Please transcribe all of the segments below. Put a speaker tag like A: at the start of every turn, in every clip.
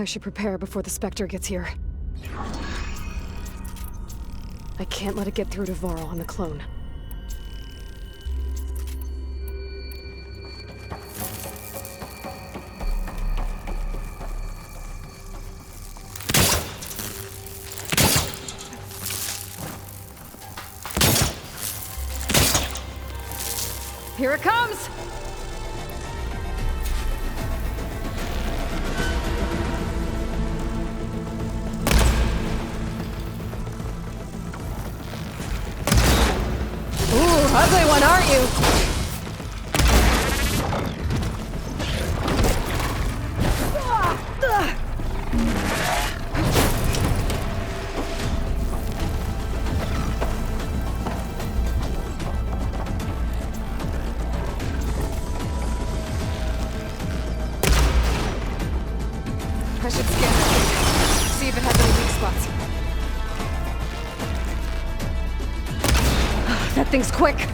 A: I should prepare before the Spectre gets here. I can't let it get through to Varl and the clone. Here it comes! Ooh, ugly one, aren't you? I should scan it. See if it has any weak spots. That thing's quick.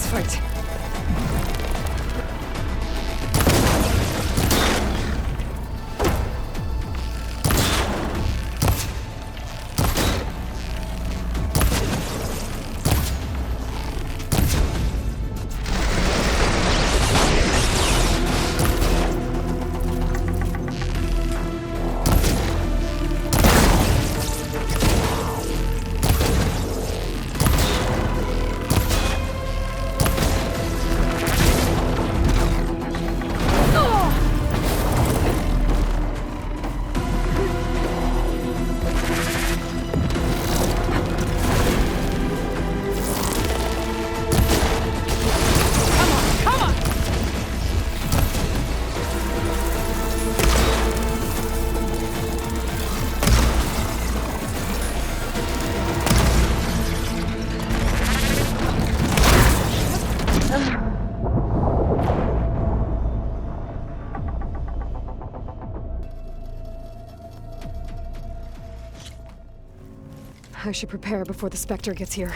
A: this fight. I should prepare before the Spectre gets here.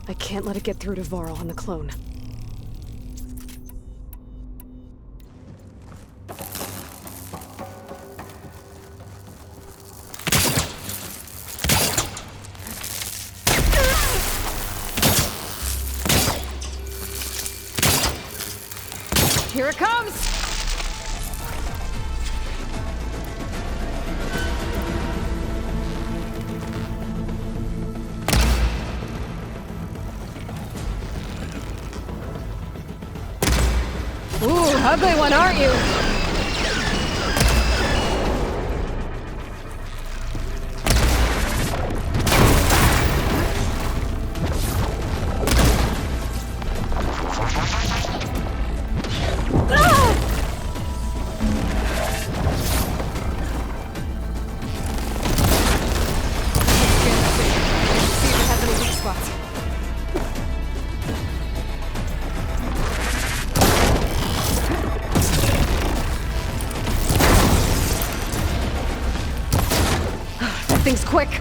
A: I can't let it get through to Varl and the clone. Here it comes! Ooh, ugly one, aren't you? See if it has any weak spots. That thing's quick.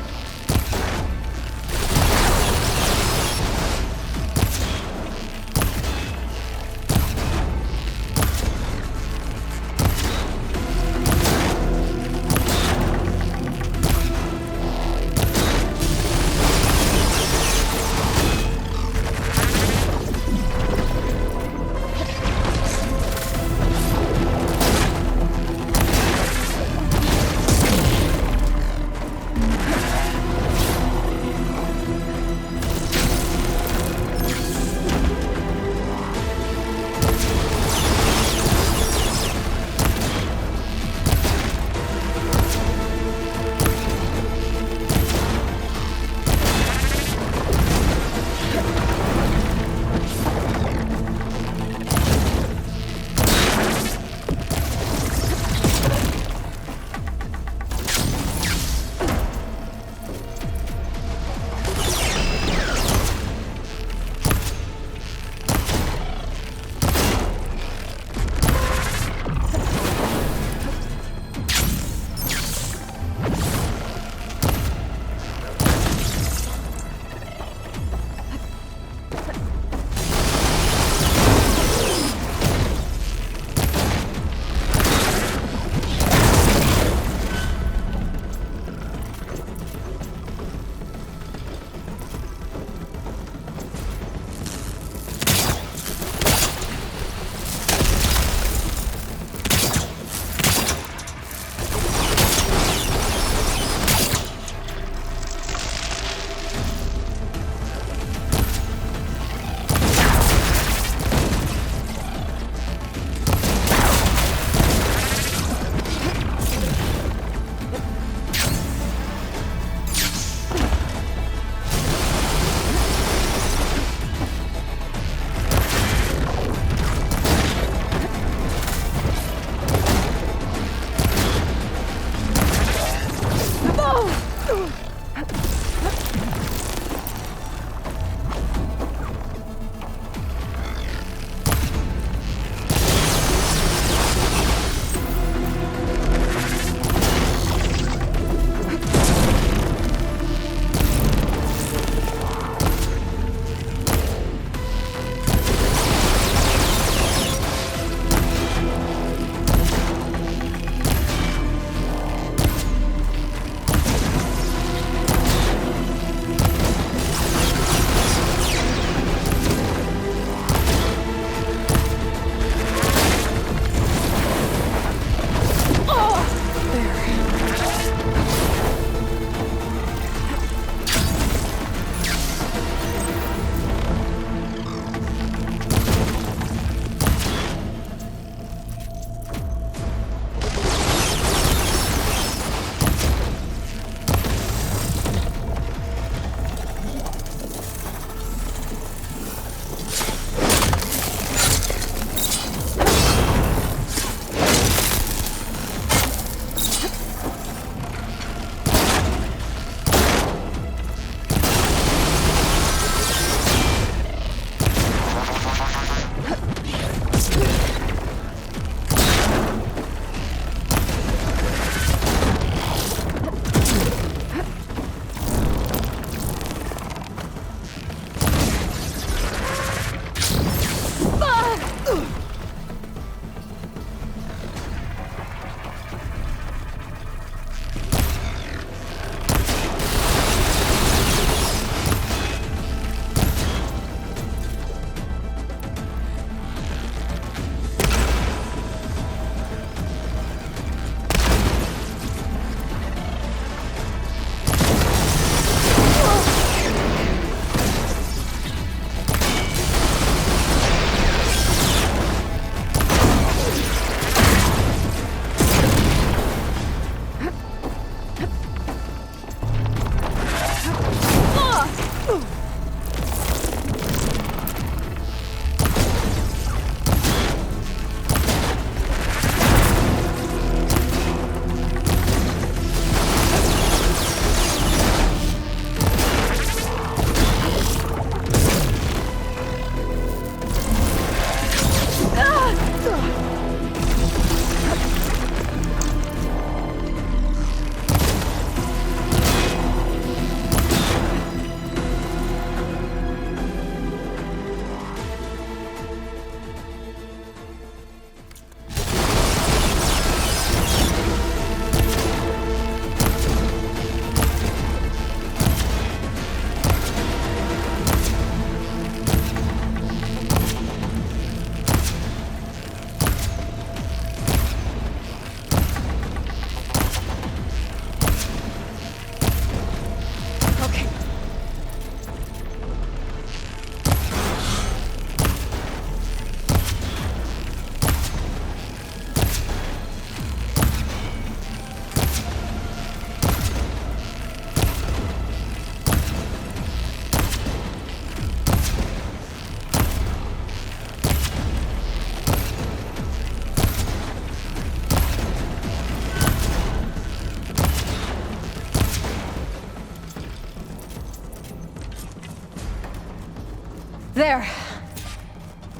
A: There.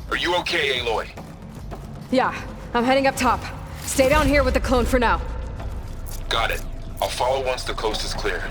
B: Are you okay, Aloy?
A: Yeah, I'm heading up top. Stay down here with the clone for now.
B: Got it. I'll follow once the coast is clear.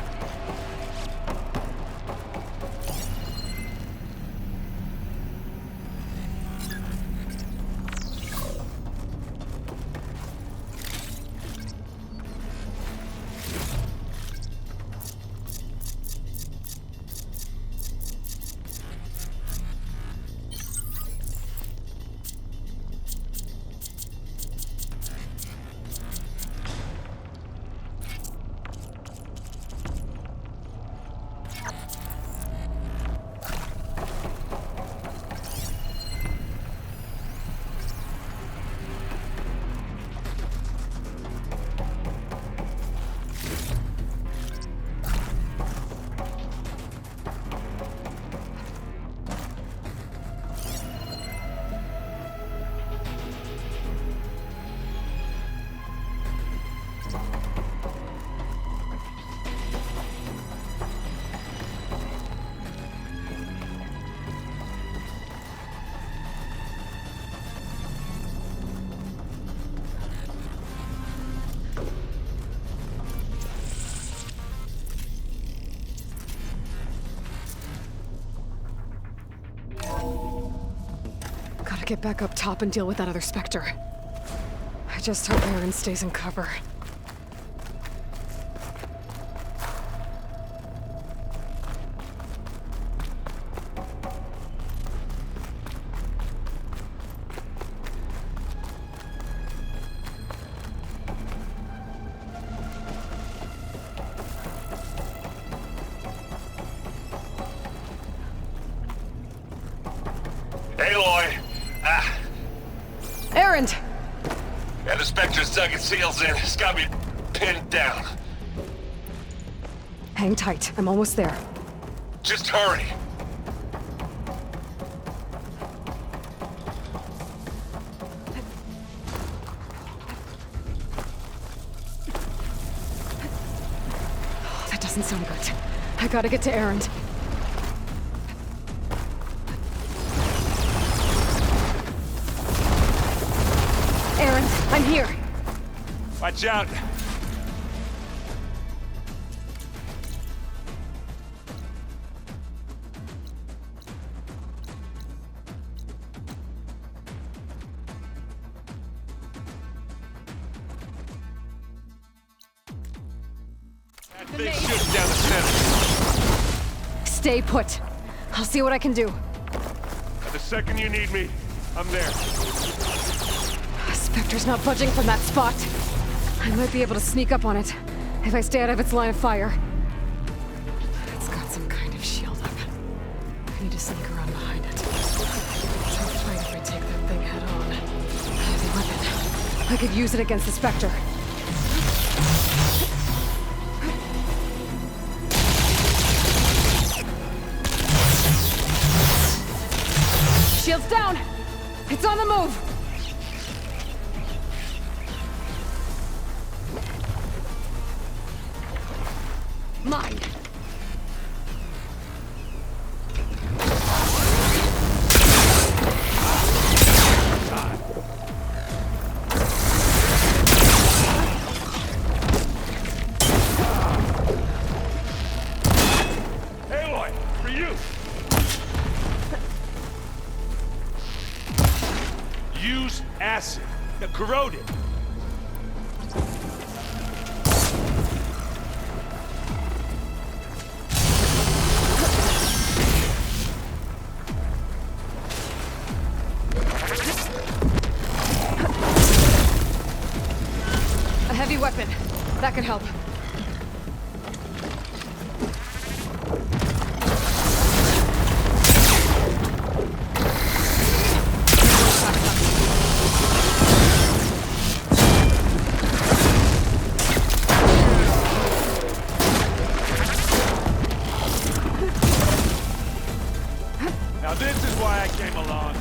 A: Gotta get back up top and deal with that other Spectre. I just hope Aaron stays in cover.
B: Aloy!
A: Aaron!
B: Yeah, the Spectre's dug its heels in. It's got me pinned down.
A: Hang tight. I'm almost there.
B: Just hurry.
A: That doesn't sound good. I gotta get to Aaron. Aaron, I'm here.
B: Watch out. That thing's shooting down the center.
A: Stay put. I'll see what I can do.
B: The second you need me, I'm there.
A: Spectre's not budging from that spot. I might be able to sneak up on it if I stay out of its line of fire. It's got some kind of shield up. I need to sneak around behind it. It's hard to fight if I take that thing head on. I have the weapon. I could use it against the Spectre. Shield's down! It's on the move! Mine!
B: Aloy, for you! Use acid. Now corrode it.
A: A heavy weapon. That could help.
B: Now this is why I came along.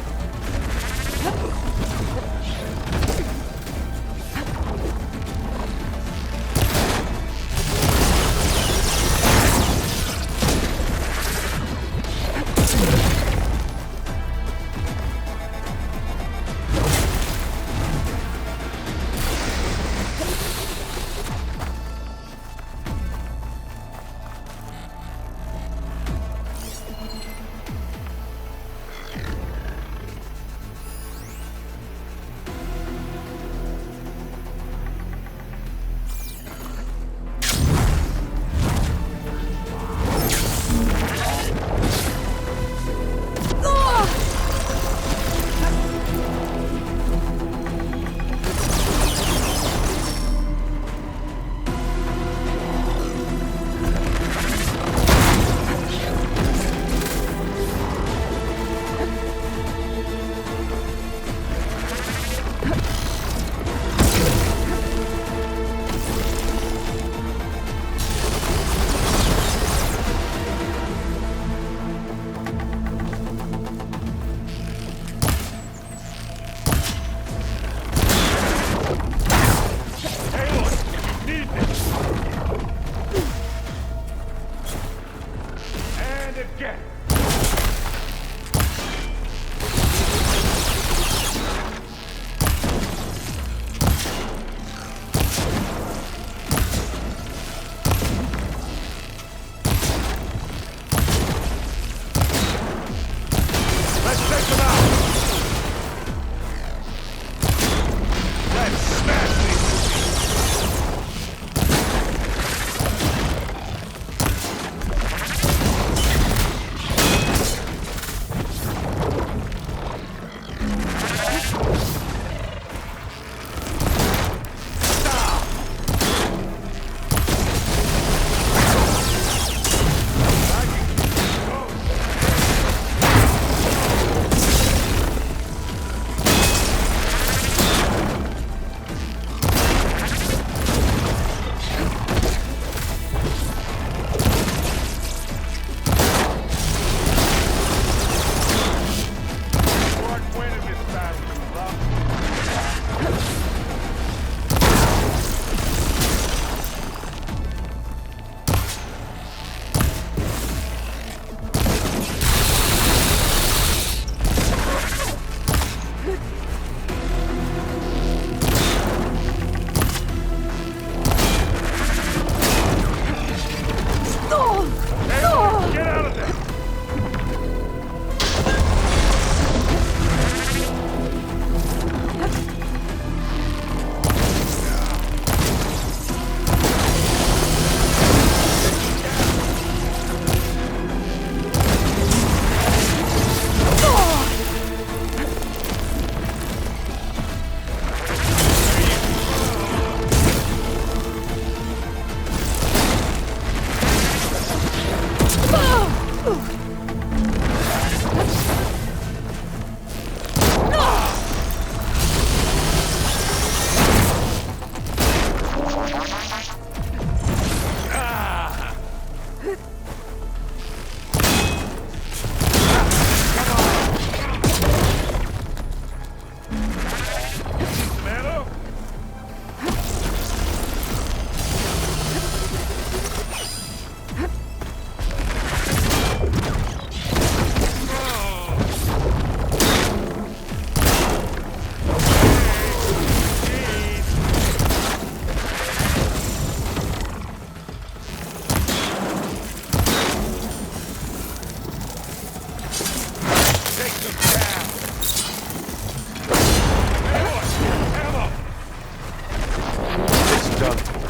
C: It's done for.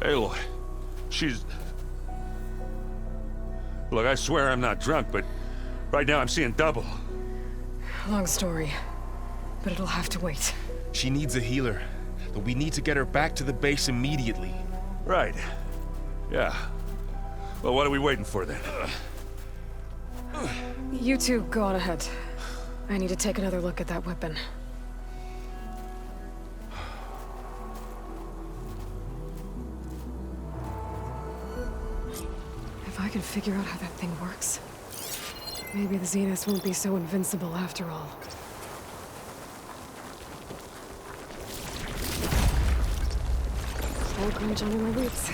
B: Aloy, she's... Look, I swear I'm not drunk, but right now I'm seeing double.
A: Long story, but it'll have to wait.
C: She needs a healer, but we need to get her back to the base immediately.
B: Right. Yeah. Well, what are we waiting for then?
A: You two go on ahead. I need to take another look at that weapon. If I can figure out how that thing works, maybe the Zeniths won't be so invincible after all. Slow crunch under my boots.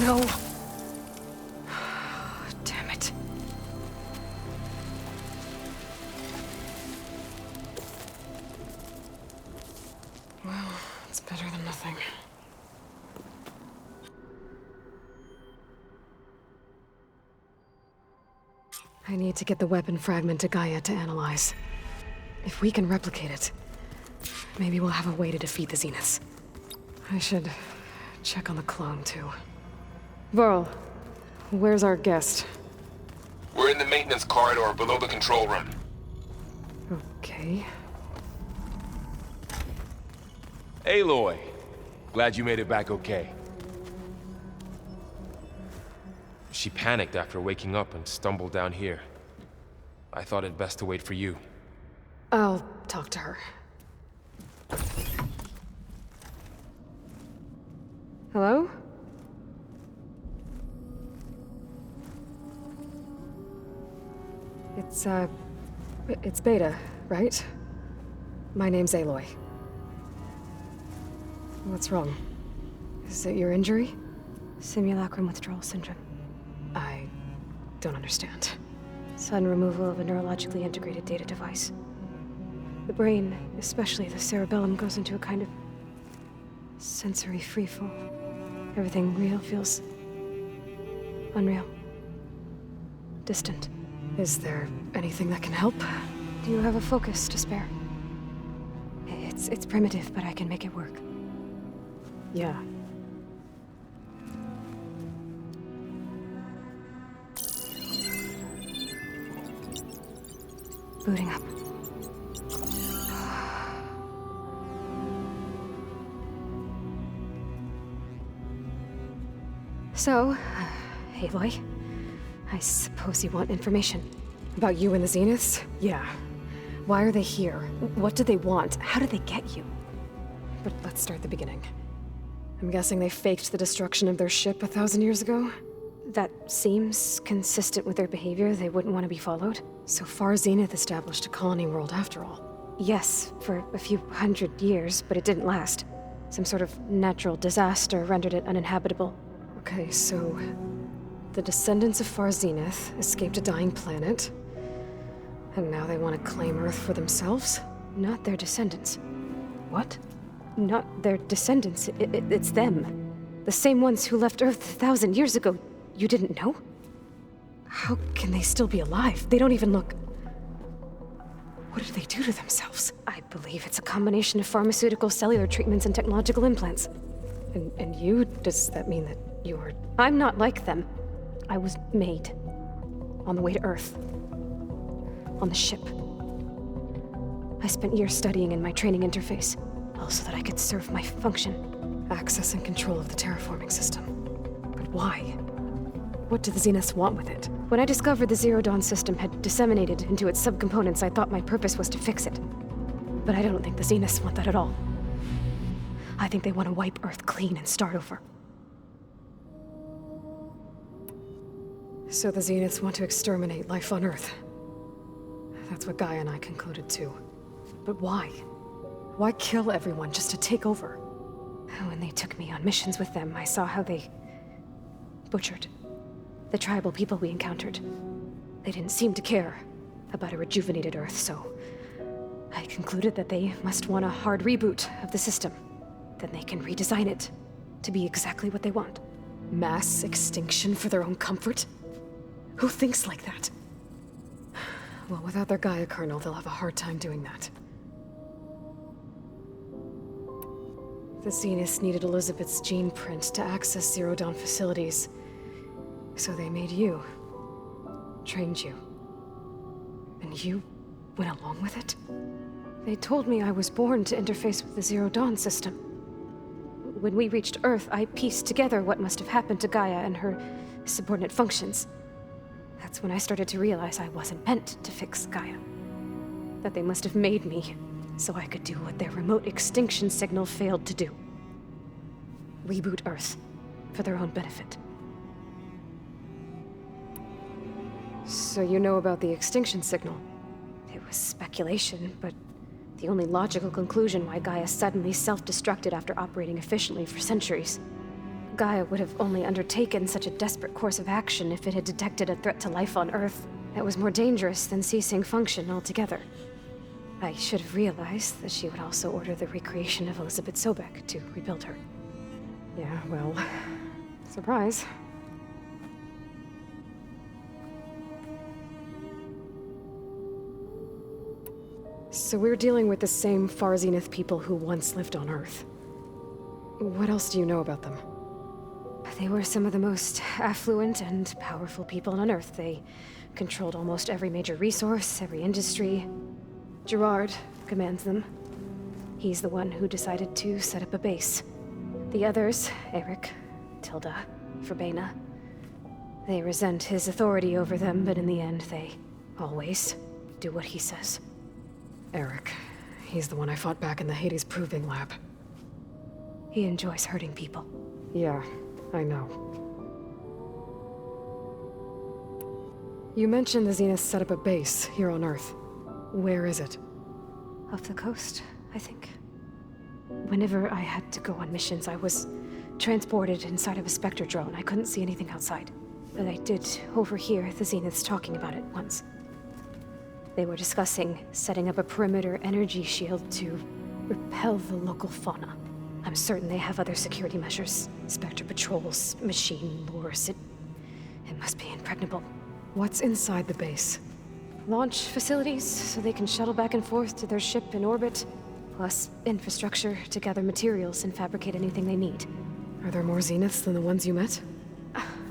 A: No. Damn it. Well, it's better than nothing. I need to get the weapon fragment to Gaia to analyze. If we can replicate it, maybe we'll have a way to defeat the Zeniths. I should check on the clone, too. Varl, where's our guest?
D: We're in the maintenance corridor below the control room.
A: Okay.
C: Aloy, glad you made it back okay. She panicked after waking up and stumbled down here. I thought it best to wait for you.
A: I'll talk to her. Hello? It's Beta, right? My name's Aloy. What's wrong? Is it your injury?
E: Simulacrum withdrawal syndrome.
A: I don't understand.
E: Sudden removal of a neurologically integrated data device. The brain, especially the cerebellum, goes into a kind of sensory freefall. Everything real feels unreal. Distant.
A: Is there anything that can help?
E: Do you have a focus to spare? It's primitive, but I can make it work.
A: Yeah.
E: Booting up. So, Aloy, I suppose you want information.
A: About you and the Zeniths? Yeah. Why are they here? What do they want? How did they get you? But let's start the beginning. I'm guessing they faked the destruction of their ship 1,000 years ago?
E: That seems consistent with their behavior. They wouldn't want to be followed.
A: So far, Zenith established a colony world after all.
E: yes, for a few hundred years, but it didn't last. Some sort of natural disaster rendered it uninhabitable.
A: Okay, so the descendants of Far Zenith escaped a dying planet, and now they want to claim Earth for themselves?
E: Not their descendants.
A: What?
E: Not their descendants. It's them. The same ones who left Earth 1,000 years ago. You didn't know?
A: How can they still be alive? They don't even look... What did they do to themselves?
E: I believe it's a combination of pharmaceutical, cellular treatments, and technological implants.
A: And you? Does that mean that you're...
E: I'm not like them. I was made. On the way to Earth. On the ship. I spent years studying in my training interface, all so that I could serve my function.
A: Access and control of the terraforming system. But why? What do the Zeniths want with it?
E: When I discovered the Zero Dawn system had disseminated into its subcomponents, I thought my purpose was to fix it. But I don't think the Zeniths want that at all. I think they want to wipe Earth clean and start over.
A: So the Zeniths want to exterminate life on Earth. That's what Gaia and I concluded too. But why? Why kill everyone just to take over?
E: When they took me on missions with them, I saw how they butchered the tribal people we encountered. They didn't seem to care about a rejuvenated Earth, so I concluded that they must want a hard reboot of the system. Then they can redesign it to be exactly what they want.
A: Mass extinction for their own comfort? Who thinks like that? Well, without their Gaia kernel, they'll have a hard time doing that. The Zeniths needed Elizabeth's gene print to access Zero Dawn facilities. So they made you. Trained you. And you went along with it?
E: They told me I was born to interface with the Zero Dawn system. When we reached Earth, I pieced together what must have happened to Gaia and her subordinate functions. That's when I started to realize I wasn't meant to fix Gaia. That they must have made me so I could do what their remote extinction signal failed to do. Reboot Earth, for their own benefit.
A: So you know about the extinction signal?
E: It was speculation, but the only logical conclusion why Gaia suddenly self-destructed after operating efficiently for centuries. Gaia would have only undertaken such a desperate course of action if it had detected a threat to life on Earth that was more dangerous than ceasing function altogether. I should have realized that she would also order the recreation of Elizabeth Sobek to rebuild her.
A: Yeah, well... surprise. So we're dealing with the same Far Zenith people who once lived on Earth. What else do you know about them?
E: They were some of the most affluent and powerful people on Earth. They controlled almost every major resource, every industry. Gerard commands them. He's the one who decided to set up a base. The others, Eric, Tilda, Verbena, they resent his authority over them, but in the end, they always do what he says.
A: Eric. He's the one I fought back in the Hades Proving Lab.
E: He enjoys hurting people.
A: Yeah, I know. You mentioned the Zeniths set up a base here on Earth. Where is it?
E: Off the coast, I think. Whenever I had to go on missions, I was transported inside of a Spectre drone. I couldn't see anything outside. But I did overhear the Zeniths talking about it once. They were discussing setting up a perimeter energy shield to repel the local fauna. I'm certain they have other security measures. Spectre patrols, machine lures. It must be impregnable.
A: What's inside the base?
E: Launch facilities, so they can shuttle back and forth to their ship in orbit. Plus infrastructure to gather materials and fabricate anything they need.
A: Are there more Zeniths than the ones you met?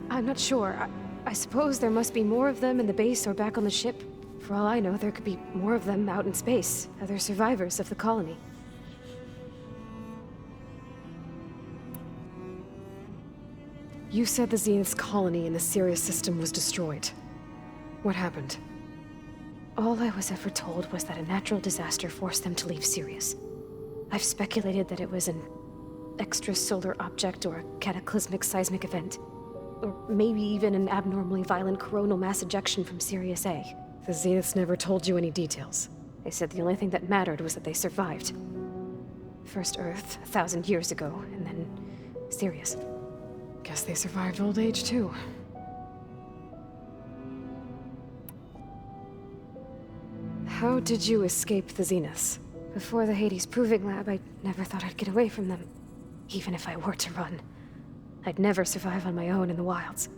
E: I'm not sure. I suppose there must be more of them in the base or back on the ship. For all I know, there could be more of them out in space, other survivors of the colony.
A: You said the Zenith's colony in the Sirius system was destroyed. What happened?
E: All I was ever told was that a natural disaster forced them to leave Sirius. I've speculated that it was an extrasolar object or a cataclysmic seismic event. Or maybe even an abnormally violent coronal mass ejection from Sirius A.
A: The Zeniths never told you any details.
E: They said the only thing that mattered was that they survived. First Earth, 1,000 years ago, and then Sirius.
A: Guess they survived old age, too. How did you escape the Zeniths?
E: Before the Hades Proving Lab, I never thought I'd get away from them. Even if I were to run. I'd never survive on my own in the wilds.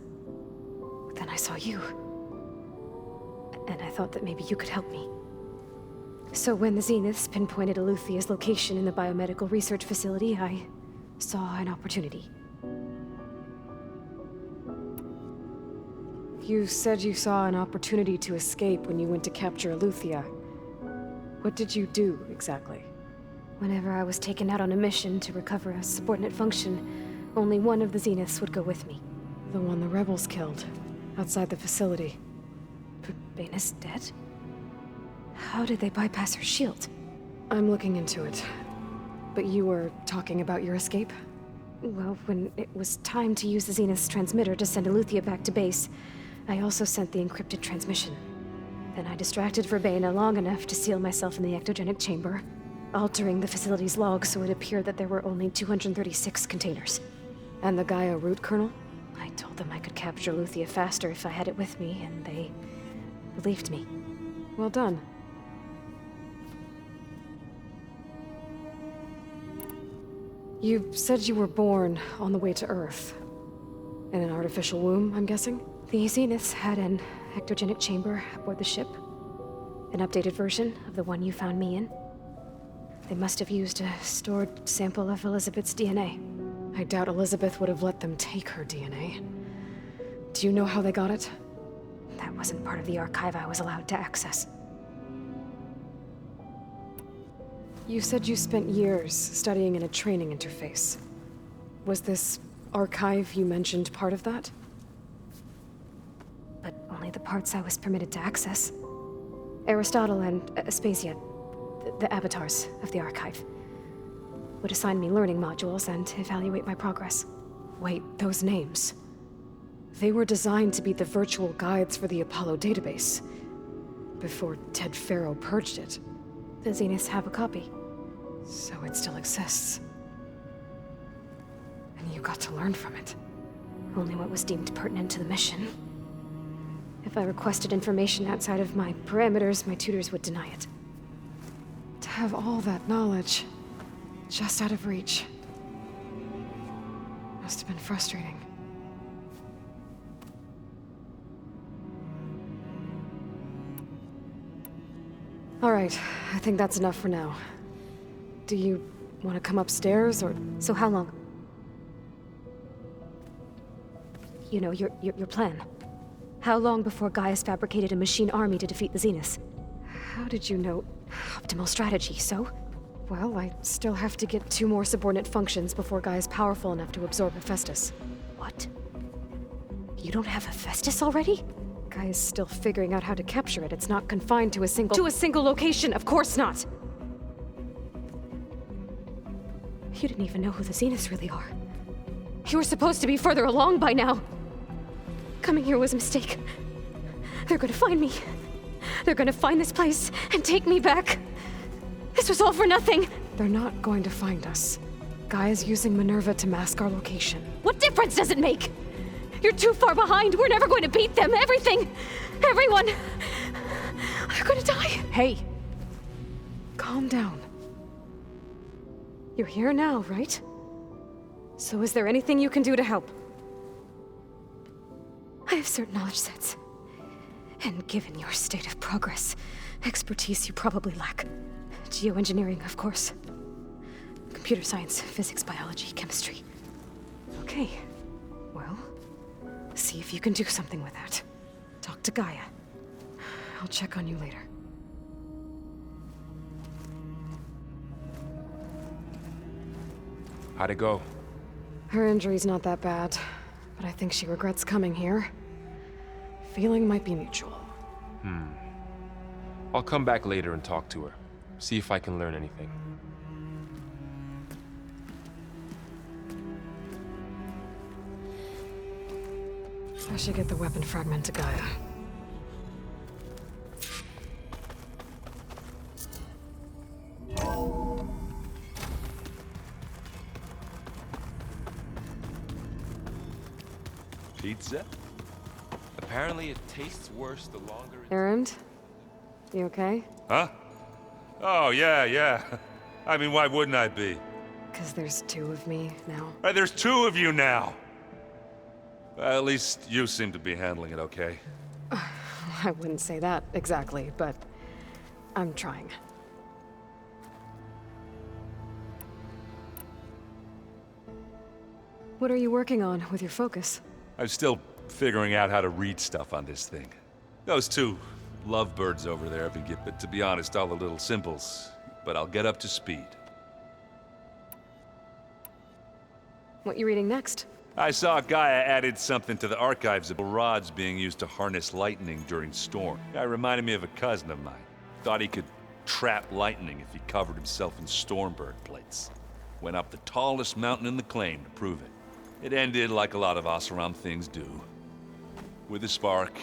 E: But then I saw you. And I thought that maybe you could help me. So when the Zeniths pinpointed Eluthia's location in the biomedical research facility, I saw an opportunity.
A: You said you saw an opportunity to escape when you went to capture Eluthia. What did you do, exactly?
E: Whenever I was taken out on a mission to recover a subordinate function, only one of the Zeniths would go with me.
A: The one the rebels killed, outside the facility.
E: Baina's dead? How did they bypass her shield?
A: I'm looking into it. But you were talking about your escape?
E: Well, when it was time to use the Zenith's transmitter to send Eluthia back to base, I also sent the encrypted transmission. Then I distracted Verbena long enough to seal myself in the ectogenic chamber, altering the facility's log so it appeared that there were only 236 containers.
A: And the Gaia root kernel?
E: I told them I could capture Eluthia faster if I had it with me, and they believed me.
A: Well done. You said you were born on the way to Earth. In an artificial womb, I'm guessing?
E: The Zeniths had an ectogenic chamber aboard the ship. An updated version of the one you found me in. They must have used a stored sample of Elizabeth's DNA.
A: I doubt Elizabeth would have let them take her DNA. Do you know how they got it?
E: That wasn't part of the archive I was allowed to access.
A: You said you spent years studying in a training interface. Was this archive you mentioned part of that?
E: But only the parts I was permitted to access. Aristotle and Aspasia, the avatars of the archive, would assign me learning modules and evaluate my progress.
A: Wait, those names. They were designed to be the virtual guides for the Apollo database. Before Ted Faro purged it.
E: The Zeniths have a copy.
A: So it still exists. And you got to learn from it.
E: Only what was deemed pertinent to the mission. If I requested information outside of my parameters, my tutors would deny it.
A: To have all that knowledge, just out of reach. Must have been frustrating. All right, I think that's enough for now. Do you want to come upstairs, or...?
E: So how long? You know, your plan. How long before Gaius fabricated a machine army to defeat the Zeniths?
A: How did you know?
E: Optimal strategy, so?
A: Well, I still have to get 2 more subordinate functions before Gaia's powerful enough to absorb Hephaestus.
E: What? You don't have Hephaestus already?
A: Gaia's still figuring out how to capture it. It's not confined to a single location, of course not!
E: You didn't even know who the Zeniths really are. You were supposed to be further along by now. Coming here was a mistake. They're gonna find me. They're gonna find this place and take me back. This was all for nothing.
A: They're not going to find us. Gaia's using Minerva to mask our location.
E: What difference does it make? You're too far behind. We're never going to beat them. Everything, everyone, are gonna die.
A: Hey, calm down. You're here now, right? So is there anything you can do to help?
E: I have certain knowledge sets. And given your state of progress, expertise you probably lack. Geoengineering, of course. Computer science, physics, biology, chemistry.
A: Okay. Well, see if you can do something with that. Talk to Gaia. I'll check on you later.
C: How'd it go?
A: Her injury's not that bad, but I think she regrets coming here. Feeling might be mutual.
C: I'll come back later and talk to her. See if I can learn anything.
A: I should get the weapon fragment to Gaia.
F: pizza?
C: Apparently it tastes worse the longer it...
E: Erend? You okay?
F: Huh? Oh, yeah. I mean, why wouldn't I be?
E: Because there's two of me now.
F: There's two of you now! Well, at least you seem to be handling it okay.
E: I wouldn't say that exactly, but I'm trying. What are you working on with your focus?
F: I'm still figuring out how to read stuff on this thing. Those two lovebirds over there have been given, but to be honest, all the little symbols. But I'll get up to speed.
E: What you reading next?
F: I saw Gaia added something to the archives of rods being used to harness lightning during storm. Guy reminded me of a cousin of mine. Thought he could trap lightning if he covered himself in Stormbird plates. Went up the tallest mountain in the claim to prove it. It ended like a lot of Oseram things do. With a spark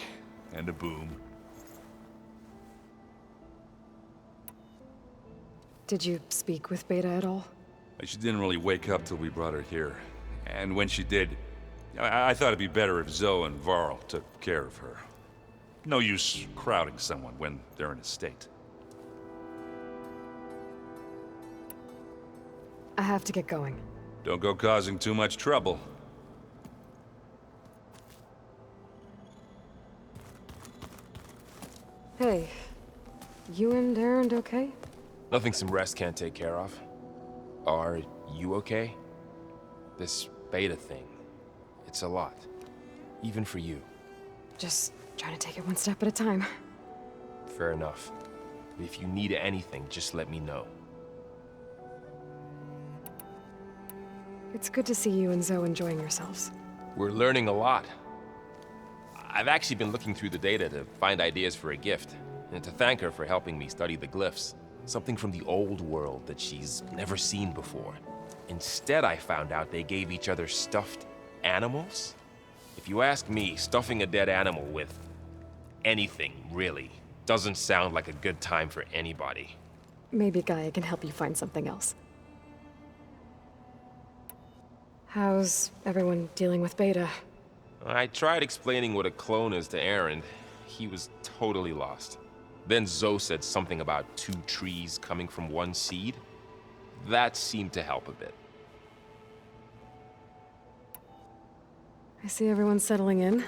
F: and a boom.
E: Did you speak with Beta at all?
F: She didn't really wake up till we brought her here. And when she did, I thought it'd be better if Zoe and Varl took care of her. No use crowding someone when they're in a state.
E: I have to get going.
F: Don't go causing too much trouble.
E: Hey, you and Erend okay?
C: Nothing some rest can't take care of. Are you okay? This Beta thing, it's a lot. Even for you.
E: Just trying to take it one step at a time.
C: Fair enough. If you need anything, just let me know.
E: It's good to see you and Zoe enjoying yourselves.
C: We're learning a lot. I've actually been looking through the data to find ideas for a gift, and to thank her for helping me study the glyphs. Something from the old world that she's never seen before. Instead, I found out they gave each other stuffed animals. If you ask me, stuffing a dead animal with anything, really, doesn't sound like a good time for anybody.
E: Maybe Gaia can help you find something else. How's everyone dealing with Beta?
C: I tried explaining what a clone is to Erend. He was totally lost. Then Zoe said something about 2 trees coming from 1 seed. That seemed to help a bit.
E: I see everyone's settling in.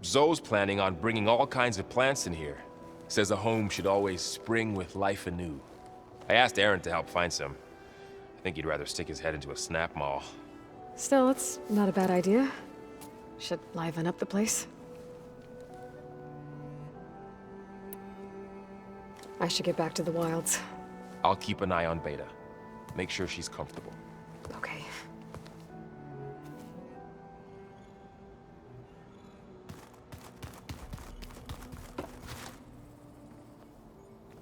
C: Zoe's planning on bringing all kinds of plants in here. Says a home should always spring with life anew. I asked Erend to help find some. I think he'd rather stick his head into a snap mall.
E: Still, it's not a bad idea. Should liven up the place. I should get back to the wilds.
C: I'll keep an eye on Beta. Make sure she's comfortable.
E: Okay.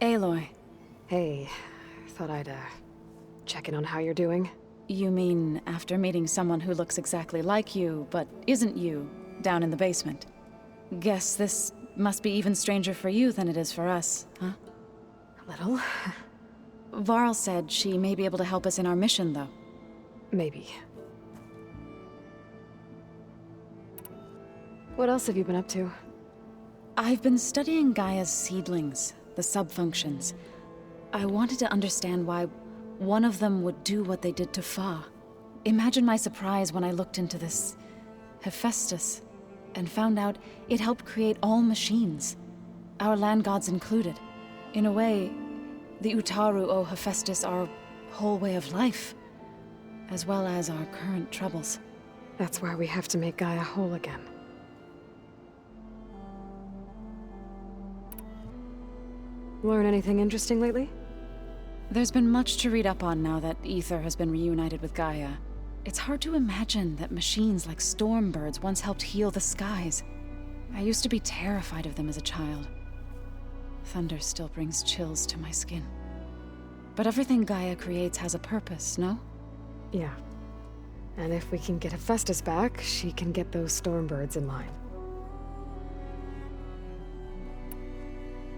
G: Aloy.
E: Hey, thought I'd, check in on how you're doing.
G: You mean after meeting someone who looks exactly like you, but isn't you, down in the basement? Guess this must be even stranger for you than it is for us, huh?
E: A little.
G: Varl said she may be able to help us in our mission, though.
E: Maybe. What else have you been up to?
G: I've been studying Gaia's seedlings, the subfunctions. I wanted to understand why one of them would do what they did to Fa. Imagine my surprise when I looked into this Hephaestus and found out it helped create all machines, our land gods included. In a way, the Utaru owe Hephaestus our whole way of life, as well as our current troubles.
E: That's why we have to make Gaia whole again. Learn anything interesting lately?
G: There's been much to read up on now that Aether has been reunited with Gaia. It's hard to imagine that machines like Stormbirds once helped heal the skies. I used to be terrified of them as a child. Thunder still brings chills to my skin. But everything Gaia creates has a purpose, no?
E: Yeah. And if we can get Hephaestus back, she can get those Stormbirds in line.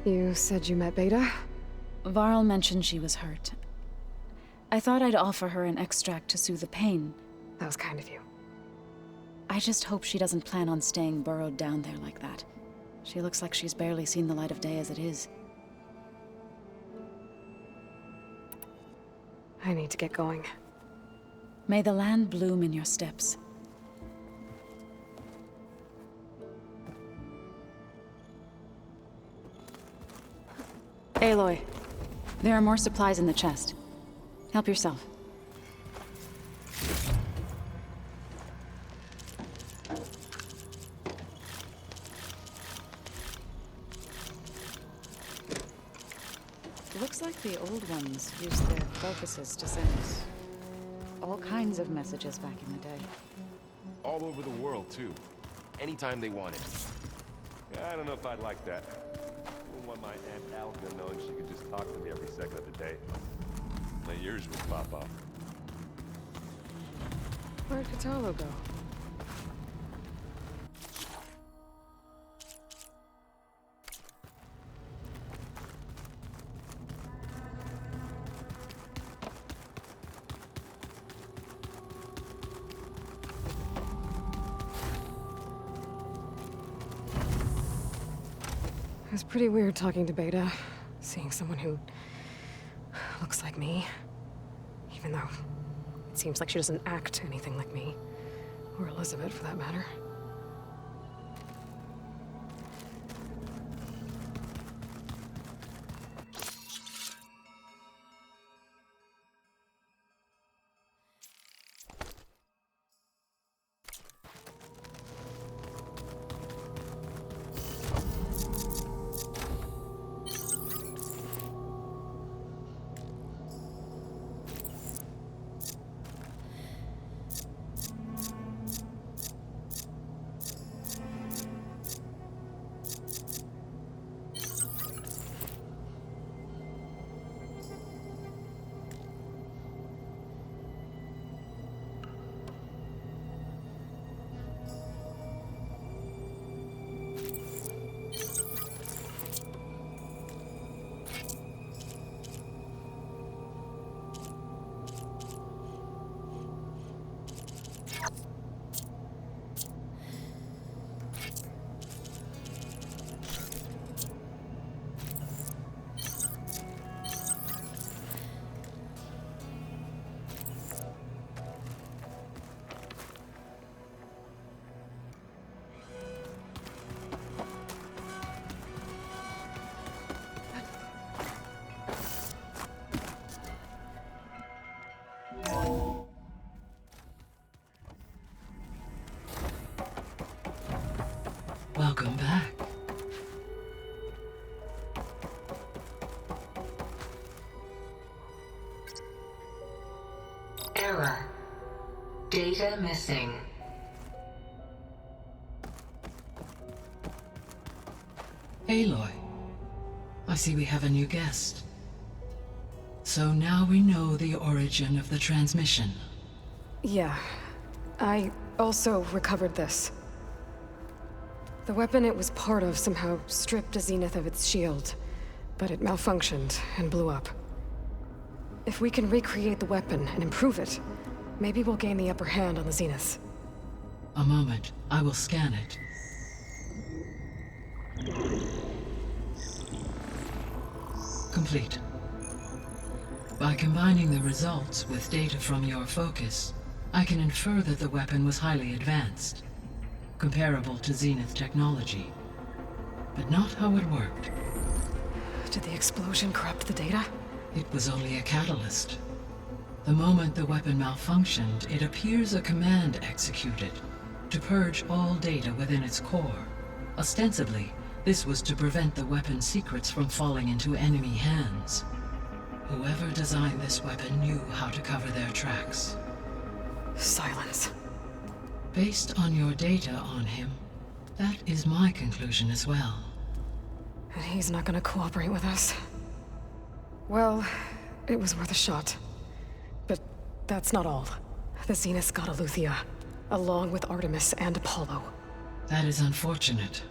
E: You said you met Beta?
G: Varl mentioned she was hurt. I thought I'd offer her an extract to soothe the pain.
E: That was kind of you.
G: I just hope she doesn't plan on staying burrowed down there like that. She looks like she's barely seen the light of day as it is.
E: I need to get going.
G: May the land bloom in your steps. Aloy, there are more supplies in the chest. Help yourself. Looks like the old ones used their focuses to send all kinds of messages back in the day.
C: All over the world, too. Anytime they wanted.
F: Yeah, I don't know if I'd like that. I wouldn't want my Aunt Alga knowing she could just talk to me every second of the day. My ears would pop off.
E: Where'd Kotallo go? It was pretty weird talking to Beta, seeing someone who looks like me. Even though it seems like she doesn't act anything like me. Or Elizabeth, for that matter.
H: Welcome back.
I: Error. Data missing.
H: Aloy, I see we have a new guest. So now we know the origin of the transmission.
E: Yeah. I also recovered this. The weapon it was part of somehow stripped Zenith of its shield, but it malfunctioned and blew up. If we can recreate the weapon and improve it, maybe we'll gain the upper hand on the Zeniths.
H: A moment, I will scan it. Complete. By combining the results with data from your focus, I can infer that the weapon was highly advanced, comparable to Zenith technology, but not how it worked.
E: Did the explosion corrupt the data?
H: It was only a catalyst. The moment the weapon malfunctioned, it appears a command executed to purge all data within its core. Ostensibly, this was to prevent the weapon's secrets from falling into enemy hands. Whoever designed this weapon knew how to cover their tracks.
E: Silence.
H: Based on your data on him, that is my conclusion as well.
E: And he's not gonna cooperate with us. Well, it was worth a shot. But that's not all. The Zeniths got Eleuthia, along with Artemis and Apollo.
H: That is unfortunate.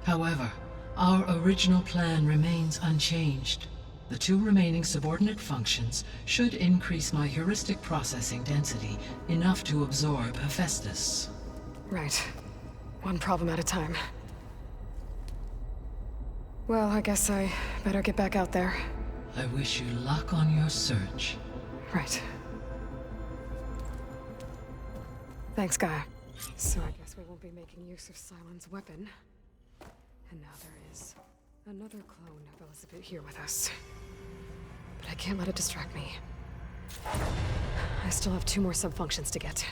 H: However, our original plan remains unchanged. The two remaining subordinate functions should increase my heuristic processing density enough to absorb Hephaestus.
A: Right. One problem at a time. Well, I guess I better get back out there.
H: I wish you luck on your search.
A: Right. Thanks, Gaia. So I guess we won't be making use of Sylens' weapon. And now there is another clone of Elizabeth here with us. But I can't let it distract me. I still have 2 more sub-functions to get.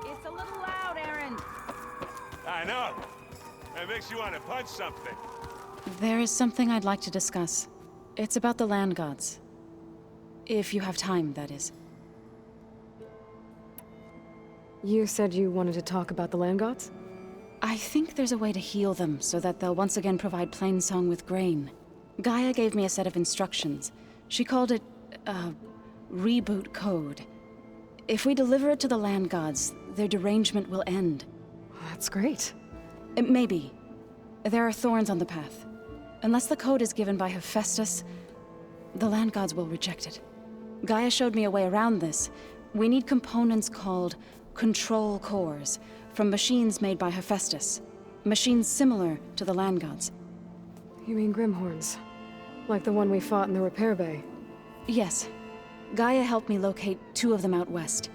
J: It's a little loud, Aaron.
F: I know. It makes you want to punch something.
G: There is something I'd like to discuss. It's about the land gods. If you have time, that is.
A: You said you wanted to talk about the land gods?
G: I think there's a way to heal them so that they'll once again provide Plainsong with grain. Gaia gave me a set of instructions. She called it, reboot code. If we deliver it to the land gods, their derangement will end.
A: That's great.
G: Maybe. There are thorns on the path. Unless the code is given by Hephaestus, the land gods will reject it. Gaia showed me a way around this. We need components called control cores from machines made by Hephaestus. Machines similar to the land gods.
A: You mean Grimhorns? Like the one we fought in the repair bay?
G: Yes. Gaia helped me locate 2 of them out west.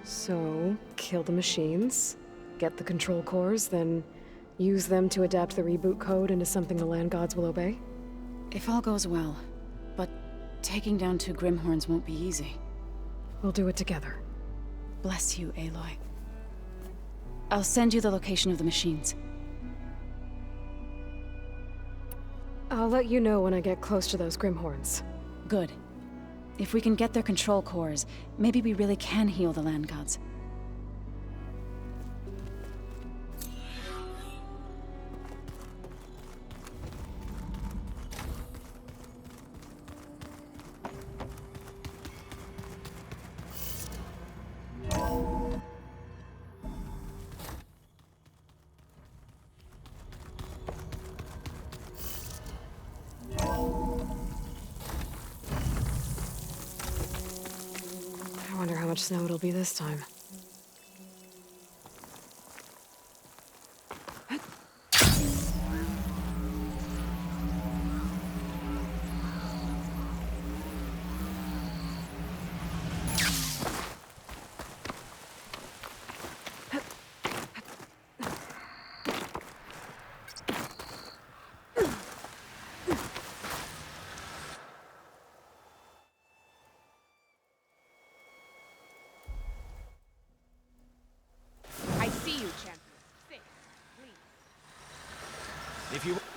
A: So, kill the machines, get the control cores, then use them to adapt the reboot code into something the land gods will obey?
G: If all goes well. But taking down 2 Grimhorns won't be easy.
A: We'll do it together.
G: Bless you, Aloy. I'll send you the location of the machines.
A: I'll let you know when I get close to those Grimhorns.
G: Good. If we can get their control cores, maybe we really can heal the land gods.
A: I wonder how much snow it'll be this time.
J: I see you, champion. Stay, please.
C: If you...